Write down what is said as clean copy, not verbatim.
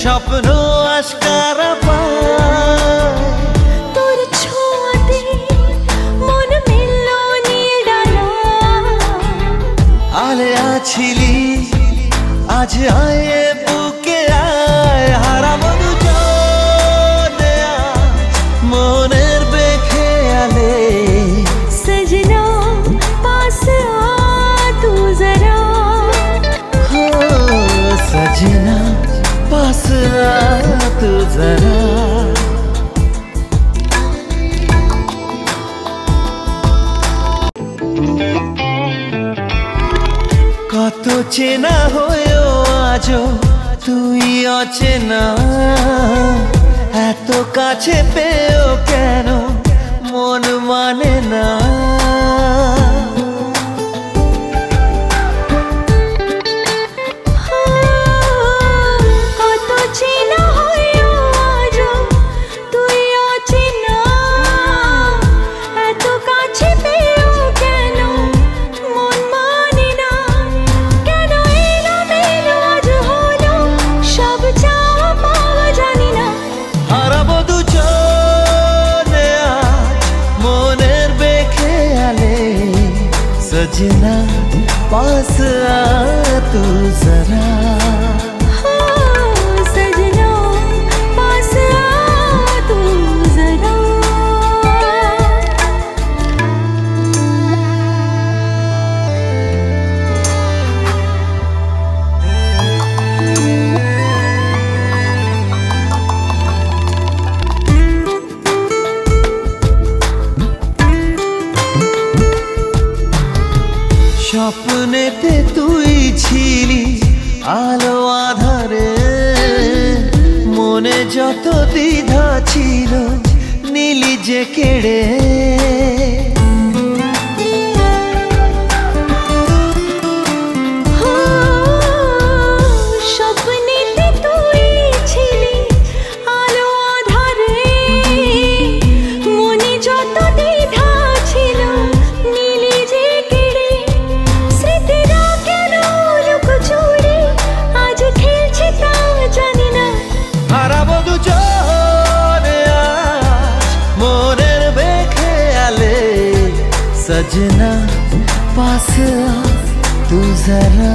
স্বপ্ন আশকারা পায় তোর ছোঁয়াতে মন মিলল নীল ডানা। আলে আছিলি আজ আয় বুকে আয় হারাবো দুজনে মনের বেখেয়ালে। सजना पास आ तू जरा, हो सजना पास आ तू जरा। কত চেনা হয়েও আজও তুই অচেনা, এত কাছে পেয়েও কেন মন মানে না। কত চেনা হয়েও আজও তুই অচেনা, এত কাছে পেয়েও কেন মন মানে না। কেন এলোমেলো আজ হলো সব চাওয়া পাওয়া জানি না। হারাবো দুজনে আজ মনের বেখেয়ালে। সजना পাস আ তু জরা। सजना पास आ तू जरा। স্বপ্নেতে তুই ছিলি আলো আধারে, মনে যত দ্বিধা ছিল নীলি যে কেড়ে। স্বপ্নেতে তুই ছিলি আলো আধারে, মনে যত দ্বিধা ছিল নীলি যে কেড়ে। স্মৃতিরা কেন লুকোচুরি আজ খেলছে তা জানি না। হারাবো দুজনে আজ মনের বেখেয়ালে। সजना পাস আ তু জরা।